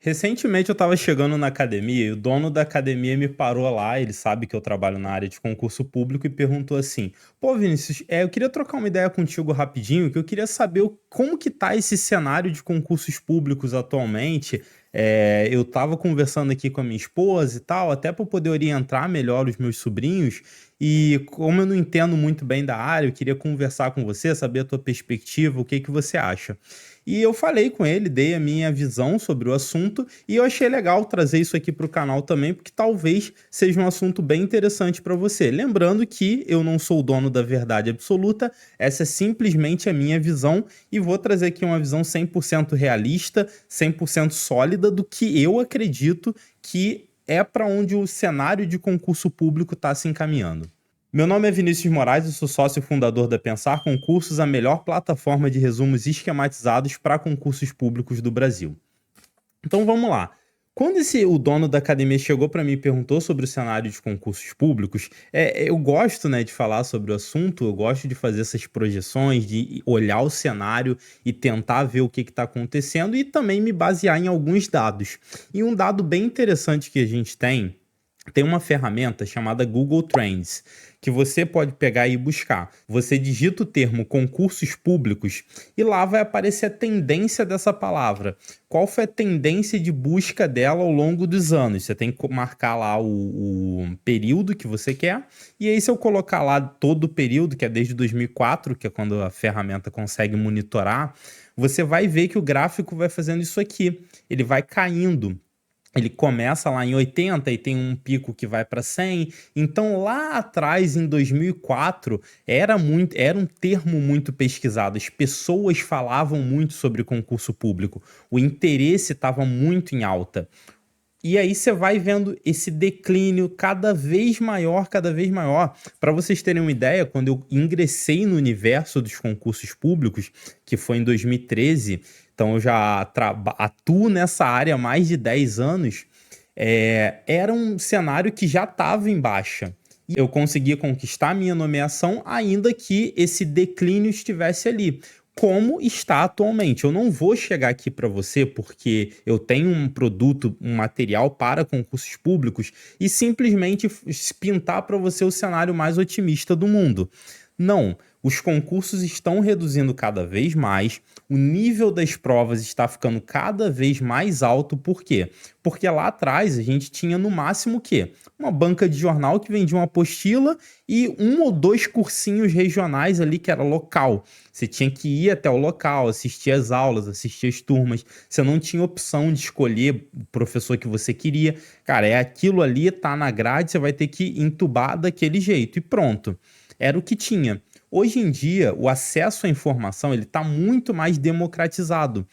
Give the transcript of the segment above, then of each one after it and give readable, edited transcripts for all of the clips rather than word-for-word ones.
Recentemente eu estava chegando na academia e o dono da academia me parou lá, ele sabe que eu trabalho na área de concurso público e perguntou assim: "Pô, Vinícius, eu queria trocar uma ideia contigo rapidinho, que eu queria saber como que tá esse cenário de concursos públicos atualmente. Eu estava conversando aqui com a minha esposa e tal, até para poder orientar melhor os meus sobrinhos, e como eu não entendo muito bem da área, eu queria conversar com você, saber a tua perspectiva, o que que você acha?" E eu falei com ele, dei a minha visão sobre o assunto e eu achei legal trazer isso aqui para o canal também, porque talvez seja um assunto bem interessante para você. Lembrando que eu não sou o dono da verdade absoluta, essa é simplesmente a minha visão e vou trazer aqui uma visão 100% realista, 100% sólida do que eu acredito que é para onde o cenário de concurso público está se encaminhando. Meu nome é Vinícius Moraes, eu sou sócio fundador da Pensar Concursos, a melhor plataforma de resumos esquematizados para concursos públicos do Brasil. Então vamos lá. Quando o dono da academia chegou para mim e perguntou sobre o cenário de concursos públicos, eu gosto, né, de falar sobre o assunto, eu gosto de fazer essas projeções, de olhar o cenário e tentar ver o que está acontecendo e também me basear em alguns dados. E um dado bem interessante que a gente tem uma ferramenta chamada Google Trends, que você pode pegar e buscar. Você digita o termo concursos públicos e lá vai aparecer a tendência dessa palavra. Qual foi a tendência de busca dela ao longo dos anos? Você tem que marcar lá o período que você quer, e aí se eu colocar lá todo o período, que é desde 2004, que é quando a ferramenta consegue monitorar, você vai ver que o gráfico vai fazendo isso aqui. Ele vai caindo. Ele começa lá em 80 e tem um pico que vai para 100. Então, lá atrás, em 2004, era um termo muito pesquisado. As pessoas falavam muito sobre concurso público. O interesse estava muito em alta. E aí você vai vendo esse declínio cada vez maior, cada vez maior. Para vocês terem uma ideia, quando eu ingressei no universo dos concursos públicos, que foi em 2013, então eu já atuo nessa área há mais de 10 anos, era um cenário que já estava em baixa. E eu conseguia conquistar minha nomeação, ainda que esse declínio estivesse ali, como está atualmente. Eu não vou chegar aqui para você porque eu tenho um produto, um material para concursos públicos e simplesmente pintar para você o cenário mais otimista do mundo. Não, os concursos estão reduzindo cada vez mais, o nível das provas está ficando cada vez mais alto. Por quê? Porque lá atrás a gente tinha no máximo o quê? Uma banca de jornal que vendia uma apostila e um ou dois cursinhos regionais ali que era local. Você tinha que ir até o local, assistir as aulas, assistir as turmas. Você não tinha opção de escolher o professor que você queria. Cara, é aquilo ali, tá na grade, você vai ter que entubar daquele jeito e pronto. Era o que tinha. Hoje em dia, o acesso à informação ele está muito mais democratizado.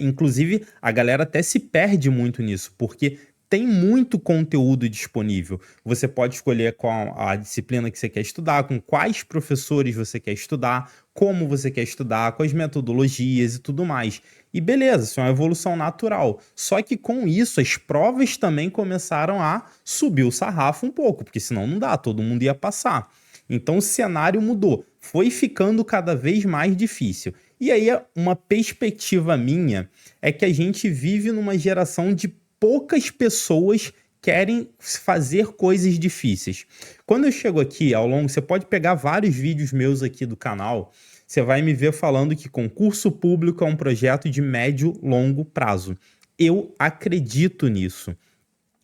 Inclusive, a galera até se perde muito nisso, porque tem muito conteúdo disponível. Você pode escolher qual a disciplina que você quer estudar, com quais professores você quer estudar, como você quer estudar, quais metodologias e tudo mais. E beleza, isso é uma evolução natural. Só que com isso, as provas também começaram a subir o sarrafo um pouco, porque senão não dá, todo mundo ia passar. Então o cenário mudou, foi ficando cada vez mais difícil. E aí, uma perspectiva minha é que a gente vive numa geração de poucas pessoas querem fazer coisas difíceis. Quando eu chego aqui ao longo, você pode pegar vários vídeos meus aqui do canal, você vai me ver falando que concurso público é um projeto de médio, longo prazo. Eu acredito nisso.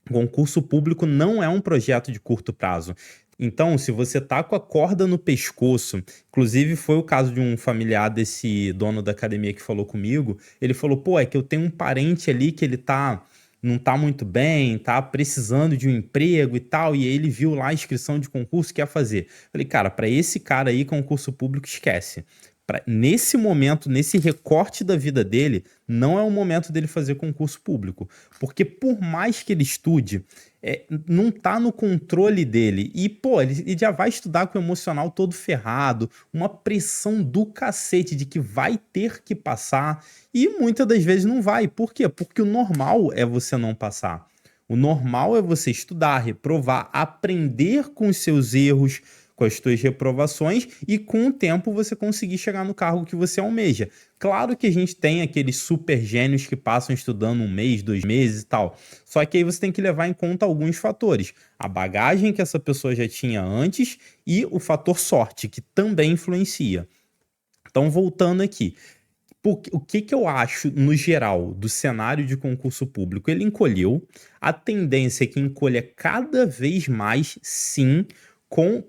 Concurso público não é um projeto de curto prazo. Então, se você tá com a corda no pescoço, inclusive foi o caso de um familiar desse dono da academia que falou comigo, ele falou, pô, é que eu tenho um parente ali que não tá muito bem, tá precisando de um emprego e tal, e aí ele viu lá a inscrição de concurso que ia fazer. Falei, cara, para esse cara aí, concurso público, esquece. Nesse momento, nesse recorte da vida dele, não é o momento dele fazer concurso público. Porque por mais que ele estude, não tá no controle dele. E, pô, ele já vai estudar com o emocional todo ferrado, uma pressão do cacete de que vai ter que passar, e muitas das vezes não vai. Por quê? Porque o normal é você não passar. O normal é você estudar, reprovar, aprender com os seus erros, com as tuas reprovações e com o tempo você conseguir chegar no cargo que você almeja. Claro que a gente tem aqueles super gênios que passam estudando 1 mês, 2 meses e tal. Só que aí você tem que levar em conta alguns fatores. A bagagem que essa pessoa já tinha antes e o fator sorte, que também influencia. Então, voltando aqui. O que eu acho, no geral, do cenário de concurso público? Ele encolheu. A tendência é que encolha cada vez mais, sim,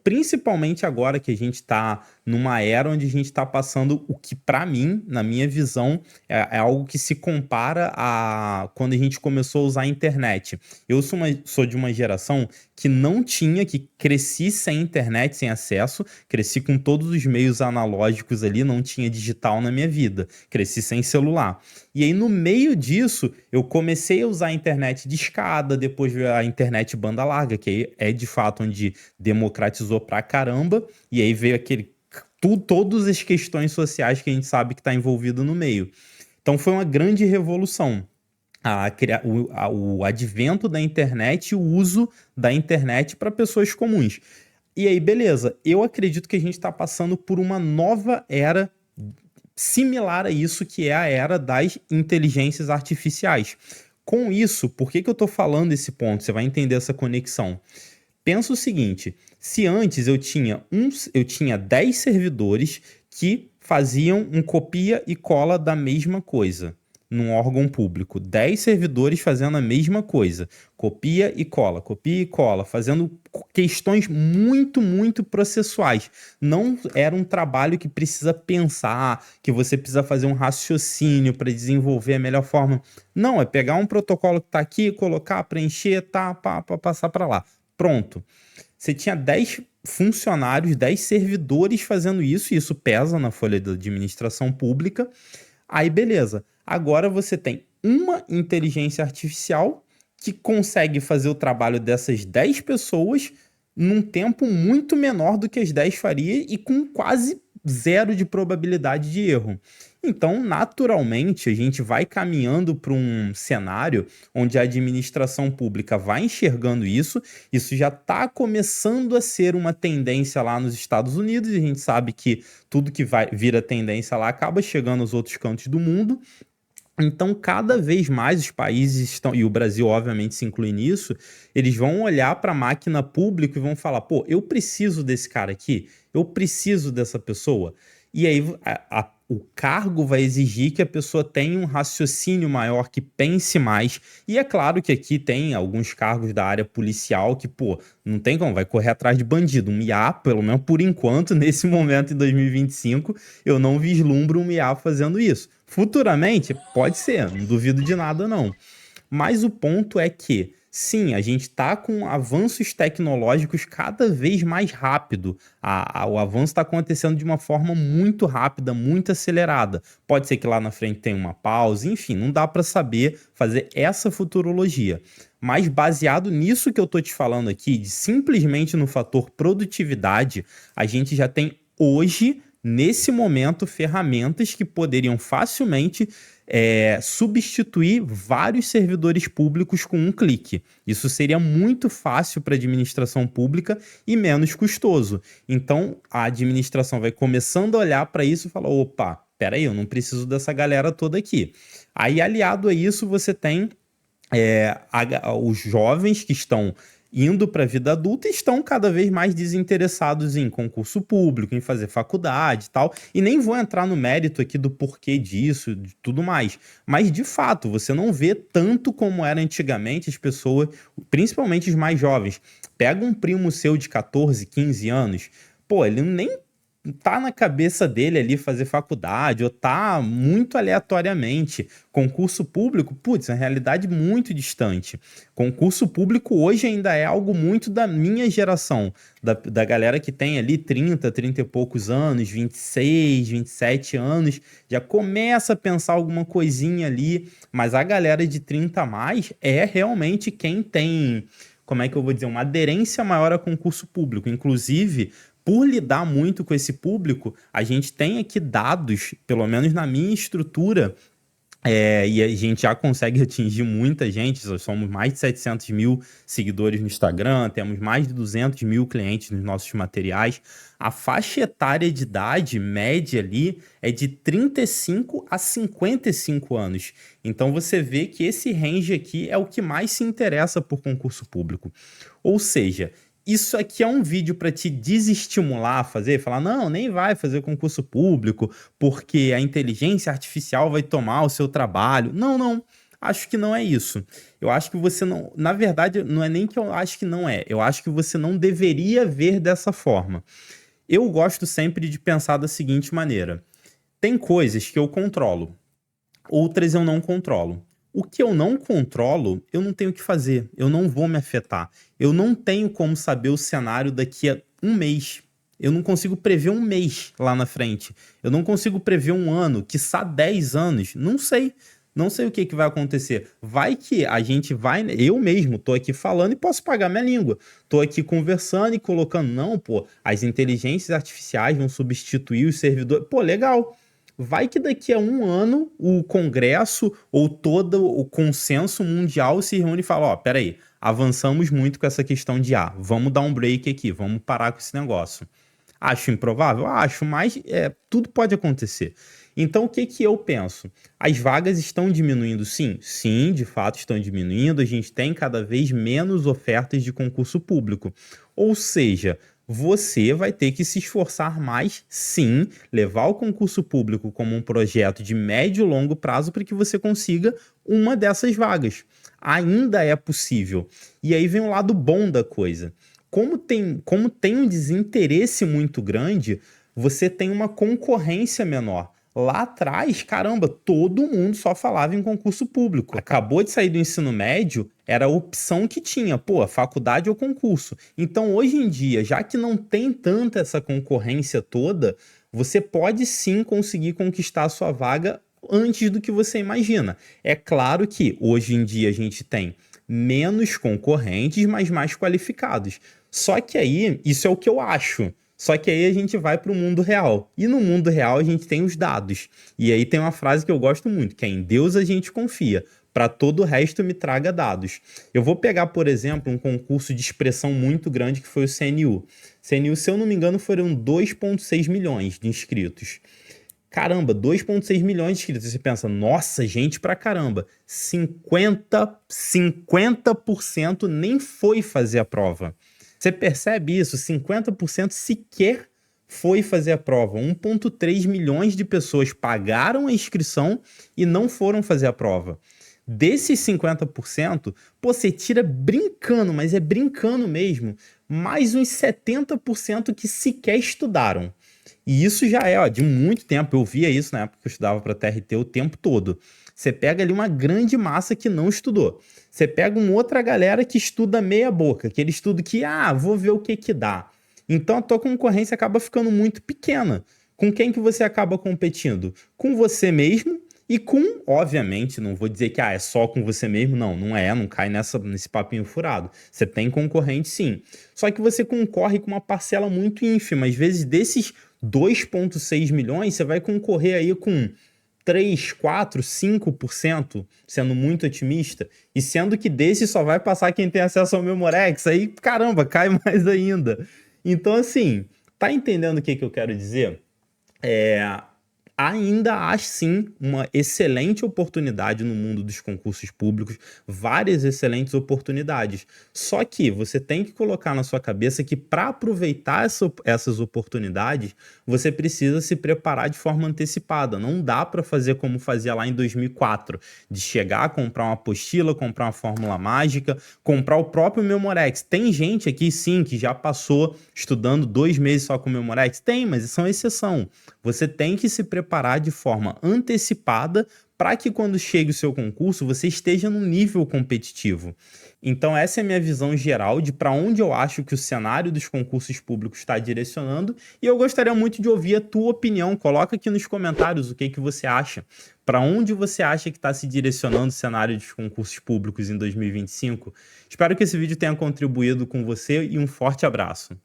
principalmente agora que a gente está numa era onde a gente está passando o que, para mim, na minha visão, é algo que se compara a quando a gente começou a usar a internet. Eu sou de uma geração que não tinha, que cresci sem internet, sem acesso, cresci com todos os meios analógicos ali, não tinha digital na minha vida, cresci sem celular. E aí, no meio disso, eu comecei a usar a internet discada, depois veio a internet banda larga, que aí é de fato onde democratizou pra caramba, e aí veio todas as questões sociais que a gente sabe que está envolvido no meio. Então foi uma grande revolução. O advento da internet e o uso da internet para pessoas comuns. E aí, beleza, eu acredito que a gente está passando por uma nova era similar a isso, que é a era das inteligências artificiais. Com isso, por que eu estou falando esse ponto? Você vai entender essa conexão. Pensa o seguinte, se antes eu tinha 10 servidores que faziam um copia e cola da mesma coisa num órgão público, 10 servidores fazendo a mesma coisa, copia e cola, fazendo questões muito, muito processuais. Não era um trabalho que precisa pensar, que você precisa fazer um raciocínio para desenvolver a melhor forma. Não, é pegar um protocolo que está aqui, colocar, preencher, passar para lá. Pronto. Você tinha 10 funcionários, 10 servidores fazendo isso, e isso pesa na folha da administração pública. Aí, beleza. Agora você tem uma inteligência artificial que consegue fazer o trabalho dessas 10 pessoas num tempo muito menor do que as 10 faria e com quase zero de probabilidade de erro. Então, naturalmente, a gente vai caminhando para um cenário onde a administração pública vai enxergando isso. Isso já está começando a ser uma tendência lá nos Estados Unidos, e a gente sabe que tudo que vira tendência lá acaba chegando aos outros cantos do mundo. Então, cada vez mais os países estão, e o Brasil obviamente se inclui nisso, eles vão olhar para a máquina pública e vão falar, pô, eu preciso desse cara aqui, eu preciso dessa pessoa. E aí o cargo vai exigir que a pessoa tenha um raciocínio maior, que pense mais. E é claro que aqui tem alguns cargos da área policial que, pô, não tem como, vai correr atrás de bandido. Um IA, pelo menos por enquanto, nesse momento em 2025, eu não vislumbro um IA fazendo isso. Futuramente, pode ser, não duvido de nada não. Mas o ponto é que, sim, a gente está com avanços tecnológicos cada vez mais rápido. O avanço está acontecendo de uma forma muito rápida, muito acelerada. Pode ser que lá na frente tenha uma pausa, enfim, não dá para saber fazer essa futurologia. Mas baseado nisso que eu estou te falando aqui, de simplesmente no fator produtividade, a gente já tem hoje, nesse momento, ferramentas que poderiam facilmente substituir vários servidores públicos com um clique. Isso seria muito fácil para a administração pública e menos custoso. Então, a administração vai começando a olhar para isso e falar, opa, peraí, eu não preciso dessa galera toda aqui. Aí, aliado a isso, você tem os jovens que estão indo para a vida adulta e estão cada vez mais desinteressados em concurso público, em fazer faculdade e tal. E nem vou entrar no mérito aqui do porquê disso, de tudo mais. Mas, de fato, você não vê tanto como era antigamente as pessoas, principalmente os mais jovens. Pega um primo seu de 14, 15 anos, pô, ele nem tá na cabeça dele ali fazer faculdade, ou tá muito aleatoriamente. Concurso público, putz, é uma realidade muito distante. Concurso público hoje ainda é algo muito da minha geração, da galera que tem ali 30 e poucos anos, 26, 27 anos, já começa a pensar alguma coisinha ali, mas a galera de 30 a mais é realmente quem tem, como é que eu vou dizer, uma aderência maior a concurso público. Inclusive, por lidar muito com esse público, a gente tem aqui dados, pelo menos na minha estrutura, E a gente já consegue atingir muita gente, nós somos mais de 700 mil seguidores no Instagram, temos mais de 200 mil clientes nos nossos materiais. A faixa etária de idade média ali é de 35 a 55 anos. Então você vê que esse range aqui é o que mais se interessa por concurso público. Ou seja, isso aqui é um vídeo para te desestimular a fazer, falar, não, nem vai fazer concurso público, porque a inteligência artificial vai tomar o seu trabalho. Não, não. Acho que não é isso. Eu acho que você não. Na verdade, não é nem que eu acho que não é. Eu acho que você não deveria ver dessa forma. Eu gosto sempre de pensar da seguinte maneira: tem coisas que eu controlo, outras eu não controlo. O que eu não controlo, eu não tenho o que fazer, eu não vou me afetar. Eu não tenho como saber o cenário daqui a um mês. Eu não consigo prever um mês lá na frente. Eu não consigo prever um ano, quiçá 10 anos. Não sei. Não sei o que vai acontecer. Vai que a gente vai. Eu mesmo tô aqui falando e posso pagar minha língua. Tô aqui conversando e colocando. Não, pô, as inteligências artificiais vão substituir os servidores. Pô, legal. Vai que daqui a um ano o Congresso ou todo o consenso mundial se reúne e fala: ó, peraí, avançamos muito com essa questão de vamos dar um break aqui, vamos parar com esse negócio. Acho improvável? Acho, mas tudo pode acontecer. Então, o que que eu penso? As vagas estão diminuindo, sim? Sim, de fato estão diminuindo. A gente tem cada vez menos ofertas de concurso público. Ou seja, você vai ter que se esforçar mais, sim, levar o concurso público como um projeto de médio e longo prazo para que você consiga uma dessas vagas. Ainda é possível. E aí vem o lado bom da coisa. Como tem um desinteresse muito grande, você tem uma concorrência menor. Lá atrás, caramba, todo mundo só falava em concurso público. Acabou de sair do ensino médio, era a opção que tinha, pô, faculdade ou concurso. Então, hoje em dia, já que não tem tanta essa concorrência toda, você pode sim conseguir conquistar a sua vaga antes do que você imagina. É claro que hoje em dia a gente tem menos concorrentes, mas mais qualificados. Só que aí, isso é o que eu acho. Só que aí a gente vai para o mundo real. E no mundo real a gente tem os dados. E aí tem uma frase que eu gosto muito, que é: em Deus a gente confia. Para todo o resto me traga dados. Eu vou pegar, por exemplo, um concurso de expressão muito grande que foi o CNU. CNU, se eu não me engano, foram 2,6 milhões de inscritos. Caramba, 2,6 milhões de inscritos. Você pensa, nossa, gente pra caramba. 50% nem foi fazer a prova. Você percebe isso? 50% sequer foi fazer a prova. 1,3 milhões de pessoas pagaram a inscrição e não foram fazer a prova. Desses 50%, pô, você tira brincando, mas é brincando mesmo, mais uns 70% que sequer estudaram. E isso já é, de muito tempo. Eu via isso na época que eu estudava para TRT o tempo todo. Você pega ali uma grande massa que não estudou. Você pega uma outra galera que estuda meia boca, aquele estudo que, vou ver o que que dá. Então a tua concorrência acaba ficando muito pequena. Com quem que você acaba competindo? Com você mesmo e com, obviamente, não vou dizer que é só com você mesmo, não cai nesse papinho furado. Você tem concorrente sim. Só que você concorre com uma parcela muito ínfima. Às vezes desses 2,6 milhões, você vai concorrer aí com 3, 4, 5%, sendo muito otimista, e sendo que desse só vai passar quem tem acesso ao Memorex, aí, caramba, cai mais ainda. Então, assim, tá entendendo o que eu quero dizer? Ainda há sim uma excelente oportunidade no mundo dos concursos públicos, várias excelentes oportunidades. Só que você tem que colocar na sua cabeça que para aproveitar essas oportunidades, você precisa se preparar de forma antecipada. Não dá para fazer como fazia lá em 2004, de chegar, comprar uma apostila, comprar uma fórmula mágica, comprar o próprio Memorex. Tem gente aqui sim que já passou estudando 2 meses só com o Memorex? Tem, mas são exceção. Você tem que se preparar de forma antecipada para que quando chegue o seu concurso você esteja num nível competitivo. Então essa é a minha visão geral de para onde eu acho que o cenário dos concursos públicos está direcionando, e eu gostaria muito de ouvir a tua opinião. Coloca aqui nos comentários o que você acha. Para onde você acha que está se direcionando o cenário dos concursos públicos em 2025? Espero que esse vídeo tenha contribuído com você e um forte abraço.